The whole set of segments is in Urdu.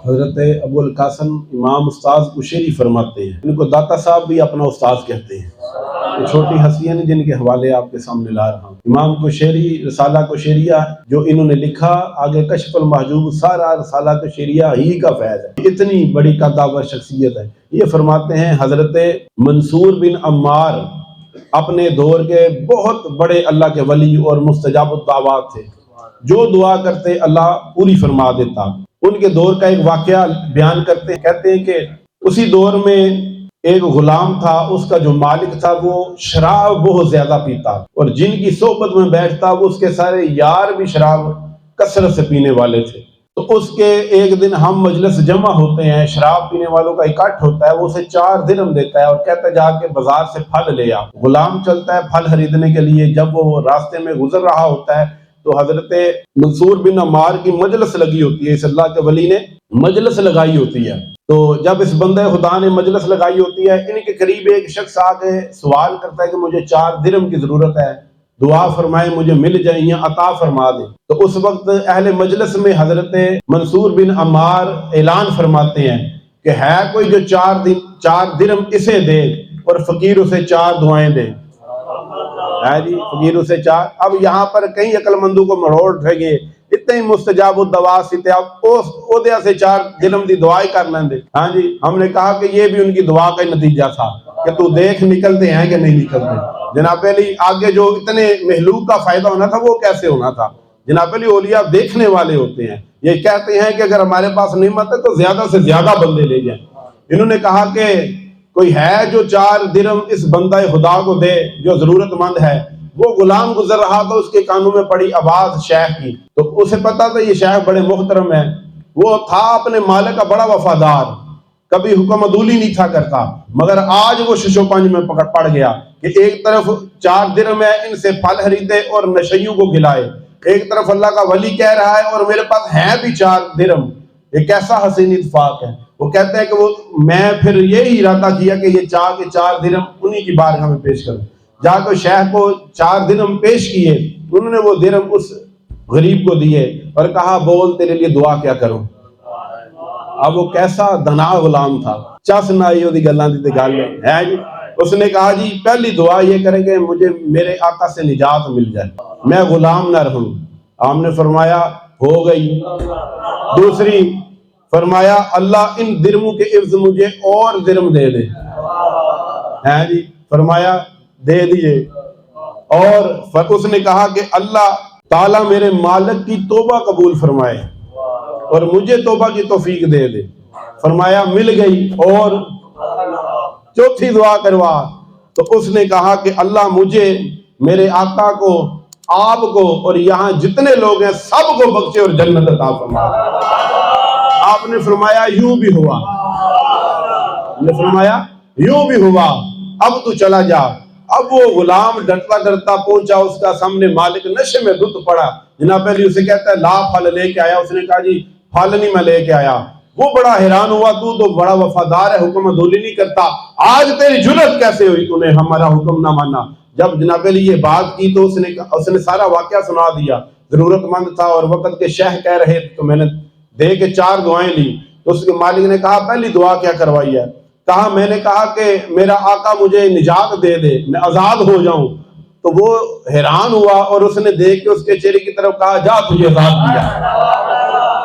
حضرت ابو القاسم امام استاذ قشیری فرماتے ہیں، ان کو داتا صاحب بھی اپنا استاذ کہتے ہیں۔ یہ چھوٹی ہستیاں ہیں جن کے حوالے آپ کے سامنے لا رہا ہوں۔ امام قشیری رسالہ قشیریہ جو انہوں نے لکھا، آگے کشف المحجوب سارا رسالہ قشیریہ ہی کا فیض ہے، اتنی بڑی قداور شخصیت ہے۔ یہ فرماتے ہیں حضرت منصور بن عمار اپنے دور کے بہت بڑے اللہ کے ولی اور مستجاب الدعوات تھے، جو دعا کرتے اللہ پوری فرما دیتا۔ ان کے دور کا ایک واقعہ بیان کرتے ہیں، کہتے ہیں کہ اسی دور میں ایک غلام تھا، اس کا جو مالک تھا وہ شراب بہت زیادہ پیتا، اور جن کی صحبت میں بیٹھتا وہ اس کے سارے یار بھی شراب کثرت سے پینے والے تھے۔ تو اس کے ایک دن ہم مجلس جمع ہوتے ہیں، شراب پینے والوں کا اکٹھ ہوتا ہے، وہ اسے 4 درہم دیتا ہے اور کہتا ہے جا کے بازار سے پھل لے آ۔ غلام چلتا ہے پھل خریدنے کے لیے، جب وہ راستے میں گزر رہا ہوتا ہے تو حضرت منصور بن عمار کی مجلس لگی ہوتی ہے، اس اللہ کے ولی نے مجلس لگائی ہوتی ہے۔ تو جب اس بندہ خدا نے مجلس لگائی ہوتی ہے، ان کے قریب ایک شخص آ کے سوال کرتا ہے کہ مجھے 4 درہم کی ضرورت ہے، دعا فرمائے مجھے مل جائیں یا عطا فرما دیں۔ تو اس وقت اہل مجلس میں حضرت منصور بن عمار اعلان فرماتے ہیں کہ ہے کوئی جو 4 درہم اسے دے اور فقیر اسے 4 دعائیں دے۔ ہے جی، فقیر اسے 4۔ اب یہاں پر کئی عقل مندوں کو مروڑ رہے گے، اتنے مستجاب الدعوات سیتے، اب او دیا سے 4 درہم دی دعائیں کر لیں دے۔ ہاں جی، ہم نے کہا کہ یہ بھی ان کی دعا کا نتیجہ تھا کہ تو دیکھ نکلتے ہیں کہ نہیں نکلتے۔ جناب علی آگے جو اتنے محلوق کا فائدہ ہونا تھا وہ کیسے ہونا تھا؟ جناب علی اولیاء دیکھنے والے ہوتے ہیں، یہ کہتے ہیں کہ اگر ہمارے پاس نعمت ہے تو زیادہ سے زیادہ بندے لے جائیں۔ انہوں نے کہا کہ کوئی ہے جو 4 درہم اس بندہ خدا کو دے جو ضرورت مند ہے۔ وہ غلام گزر رہا تھا، اس کے کانوں میں پڑی آواز شیخ کی، تو اسے پتا تھا یہ شیخ بڑے محترم ہے، وہ تھا اپنے مالک کا بڑا وفادار، کبھی حکم عدولی نہیں تھا کرتا، مگر آج وہ شش و پنج میں پڑ گیا کہ ایک طرف 4 درہم ہے، ان سے پھل خریدے اور نشیوں کو کھلائے، ایک طرف اللہ کا ولی کہہ رہا ہے اور میرے پاس ہے بھی 4 درہم۔ یہ کیسا حسین اتفاق ہے۔ وہ کہتے ہیں کہ میں پھر یہی ارادہ کیا کہ یہ 4 درہم انہی کی بارگاہ میں پیش کروں۔ جا کے شیخ کو 4 درہم پیش کیے، انہوں نے وہ درہم اس غریب کو دیے اور کہا بول تیرے لیے دعا کیا کروں۔ اب وہ کیسا دنا غلام تھا، چس نہ آئی دی گلاں دی تے گل ہے جی۔ اس نے کہا جی پہلی دعا یہ کریں کہ مجھے میرے آقا سے نجات مل جائے، میں غلام نہ رہوں۔ آپ نے فرمایا ہو گئی۔ دوسری فرمایا اللہ ان درہموں کے عوض مجھے اور درہم دے دے، ہے جی، فرمایا دے دیے۔ اور اس نے کہا کہ اللہ تعالیٰ میرے مالک کی توبہ قبول فرمائے اور مجھے توبہ کی توفیق دے دے، فرمایا مل گئی۔ اور چوتھی دعا کروا، تو اس نے کہا کہ اللہ مجھے، میرے آقا کو، آپ کو اور یہاں جتنے لوگ ہیں سب کو بخشے اور جنت عطا فرمائے۔ آپ نے فرمایا یوں بھی ہوا، نے فرمایا یوں بھی ہوا، اب تو چلا جا۔ اب وہ غلام ڈرتا ڈرتا پہنچا، اس کا سامنے مالک نشے میں دھت پڑا۔ جناب علی اسے کہتا ہے لا پھل لے کے آیا۔ اس نے کہا جی پھل نہیں میں لے کے آیا۔ وہ بڑا حیران ہوا، تو بڑا وفادار ہے، حکم عدولی نہیں کرتا، آج تیری جرت کیسے ہوئی تو نے ہمارا حکم نہ مانا؟ جب جناب علی یہ بات کی تو اس نے سارا واقعہ سنا دیا۔ ضرورت مند تھا اور وقت کے شیخ کہہ رہے تو میں نے دے کے 4 دعائیں لی۔ تو اس کے مالک نے کہا پہلی دعا کیا کروائی ہے؟ کہا میں نے کہا کہ میرا آقا مجھے نجات دے دے، میں آزاد ہو جاؤں۔ تو وہ حیران ہوا اور اس نے دیکھ کے اس کے چہرے کی طرف کہا جا تجھے آزاد کیا،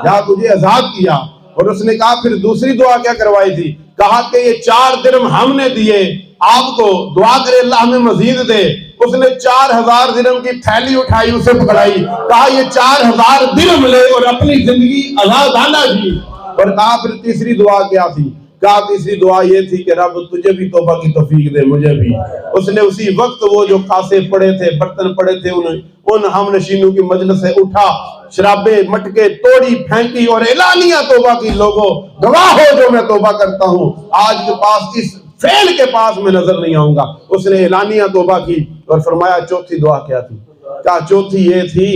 جا تجھے آزاد کیا۔ اور اس نے کہا پھر دوسری دعا کیا کروائی تھی؟ کہا کہ یہ 4 درہم ہم نے دیے آپ کو، دعا کرے اللہ ہمیں مزید دے۔ اس نے 4000 درہم کی تھیلی اٹھائی، اسے پکڑائی، کہا یہ 4000 درہم لے اور اپنی زندگی آزادانہ جی۔ اور کہا پھر تیسری دعا کیا تھی؟ کہا تیسری دعا یہ تھی کہ رب تجھے بھی توبہ کی توفیق دے، مجھے بھی۔ اس نے اسی وقت وہ جو کاسے پڑے تھے، برتن پڑے تھے، ان ہم نشینوں کی مجلس سے اٹھا، شرابے مٹکے توڑی پھینکی اور اعلانیہ توبہ کی، لوگوں گواہ ہو جو میں توبہ کرتا ہوں، آج کے پاس اس فعل کے پاس میں نظر نہیں آؤں گا۔ اس نے اعلانیہ توبہ کی اور فرمایا چوتھی دعا کیا تھی؟ کہا چوتھی یہ تھی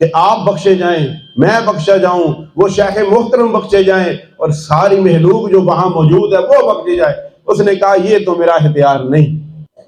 کہ آپ بخشے جائیں، میں بخشا جاؤں، وہ شیخ محترم بخشے جائیں اور ساری محلوق جو وہاں موجود ہے وہ بخشے جائے۔ اس نے کہا یہ تو میرا اختیار نہیں،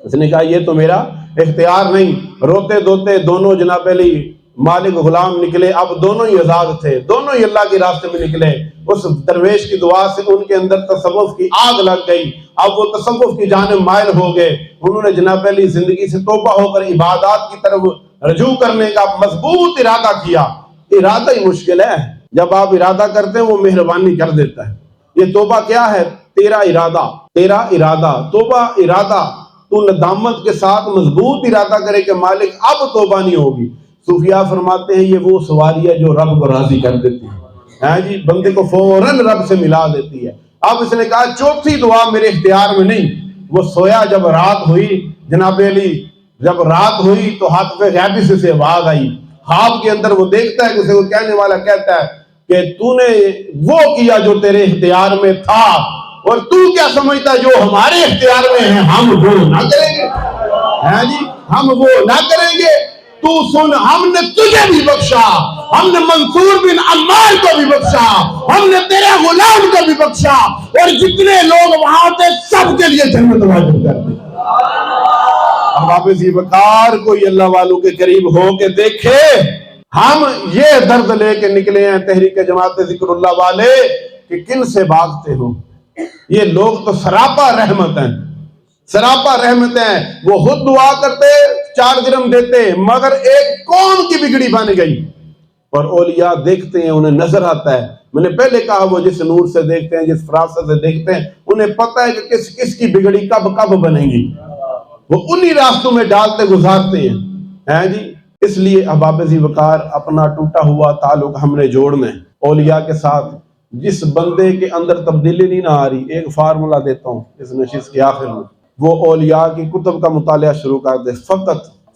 اس نے کہا یہ تو میرا اختیار نہیں۔ روتے دھوتے دونوں جناب علی مالک غلام نکلے، اب دونوں ہی آزاد تھے، دونوں ہی اللہ کے راستے میں نکلے۔ اس درویش کی دعا سے ان کے اندر تصوف کی آگ لگ گئی، اب وہ تصوف کی جانب مائل ہو گئے۔ انہوں نے جناب علی زندگی سے توبہ ہو کر عبادات کی طرف رجوع کرنے کا مضبوط ارادہ کیا۔ ارادہ ہی مشکل ہے، جب آپ ارادہ کرتے ہیں وہ مہربانی کر دیتا ہے۔ یہ توبہ کیا ہے؟ تیرا ارادہ، توبہ ارادہ۔ تو ندامت کے ساتھ مضبوط ارادہ کرے کہ مالک اب توبہ نہیں ہوگی۔ صوفیاء فرماتے ہیں یہ وہ سواری ہے جو رب کو راضی کر دیتی ہے، جی بندے کو فوراً رب سے ملا دیتی ہے۔ اب اس نے کہا چوتھی دعا میرے اختیار میں نہیں۔ وہ سویا، جب رات ہوئی جناب علی، جب رات ہوئی تو ہاتھ پہ غیبی سے آواز آئی۔ خواب کے اندر وہ دیکھتا ہے کہ اسے وہ کہنے والا کہتا ہے کہ تو نے وہ کیا جو تیرے اختیار میں تھا، اور تو کیا سمجھتا ہے جو ہمارے اختیار میں ہے ہم وہ نہ کریں گے؟ ہے جی، ہم وہ نہ کریں گے۔ تو سن، ہم نے تجھے بھی بخشا، ہم نے منصور بن عمار کو بھی بخشا، ہم نے تیرے غلام کو بھی بخشا، اور جتنے لوگ وہاں تھے سب کے لیے جنت واجب کر دی۔ اب آپ اسی وقار کوئی اللہ والوں کے قریب ہو کے دیکھے۔ ہم یہ درد لے کے نکلے ہیں تحریک جماعت ذکر اللہ والے کہ کن سے بھاگتے ہو؟ یہ لوگ تو سراپا رحمت ہیں، سراپا رحمت ہیں۔ وہ خود دعا کرتے، 4 درہم دیتے، مگر ایک قوم کی بگڑی بن گئی۔ اور اولیاء دیکھتے ہیں، انہیں نظر آتا ہے۔ میں نے پہلے کہا وہ جس نور سے دیکھتے ہیں، جس فراست سے دیکھتے ہیں، انہیں پتہ ہے کہ کس کی بگڑی کب بنے گی۔ وہ انہی راستوں میں ڈالتے گزارتے ہیں جی۔ اس لیے احباب ذی وقار اپنا ٹوٹا ہوا تعلق ہم نے جوڑنا ہے اولیاء کے ساتھ۔ جس بندے کے اندر تبدیلی نہیں نہ آ رہی، ایک فارمولہ دیتا ہوں اس نشست کے آخر میں، وہ اولیاء کی کتب کا مطالعہ شروع کر دے۔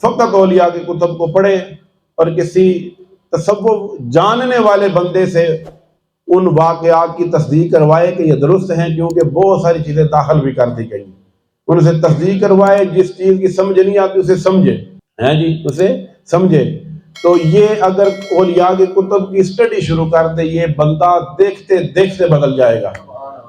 فقط اولیاء کی کتب کو پڑھے، اور کسی تصوف جاننے والے بندے سے ان واقعات کی تصدیق کروائے کہ یہ درست ہیں، کیونکہ بہت ساری چیزیں داخل بھی کر دی گئی۔ ان سے تصدیق کروائے، جس چیز کی سمجھ نہیں آتی اسے سمجھے، ہیں جی، اسے سمجھے۔ تو یہ اگر اولیاء کی کتب کی سٹڈی شروع کر دے، یہ بندہ دیکھتے دیکھتے بدل جائے گا۔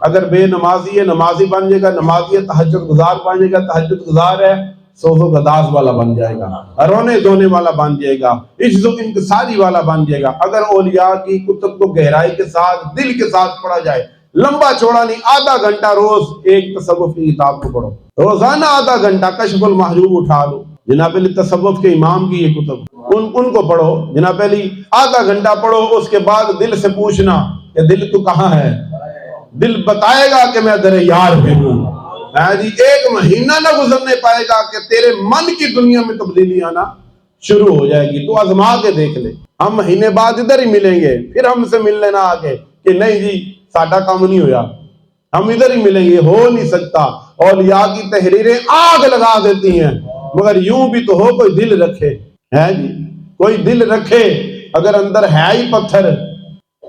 اگر بے نمازی ہے، نمازی بن جائے گا، نمازی ہے، تہجد گزار بن جائے گا، تہجد گزار ہے، سوز و گداز والا بن جائے گا، رونے دھونے والا بن جائے گا، عجز و انکساری والا بن جائے گا۔ اگر اولیاء کی کتب کو گہرائی کے ساتھ، دل کے ساتھ پڑھا جائے، لمبا چوڑا نہیں، آدھا گھنٹہ روز ایک تصوف کی کتاب کو پڑھو، روزانہ آدھا گھنٹہ کشف المحجوب اٹھا لو، جناب علی تصوف کے امام کی یہ کتب ان کو پڑھو، جناب علی آدھا گھنٹہ پڑھو۔ اس کے بعد دل سے پوچھنا کہ دل تو کہاں ہے؟ دل بتائے گا کہ میں در یار پہ ہوں۔ جی، 1 مہینہ نہ گزرنے پائے گا کہ تیرے من کی دنیا میں تبدیلی آنا شروع ہو جائے گی۔ تو آزما کے دیکھ لے۔ ہم مہینے بعد ادھر ہی ملیں گے، پھر ہم سے مل لینا آگے کہ نہیں جی ساڈا کام نہیں ہویا، ہم ادھر ہی ملیں گے، ہو نہیں سکتا۔ اولیاء کی تحریریں آگ لگا دیتی ہیں، مگر یوں بھی تو ہو کوئی دل رکھے، ہے جی، کوئی دل رکھے۔ اگر اندر ہے ہی پتھر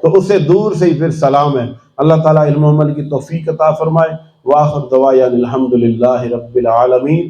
تو اسے دور سے ہی پھر سلام ہے۔ اللہ تعالیٰ علم و عمل کی توفیق عطا فرمائے۔ وآخر دعوانا الحمدللہ رب العالمین۔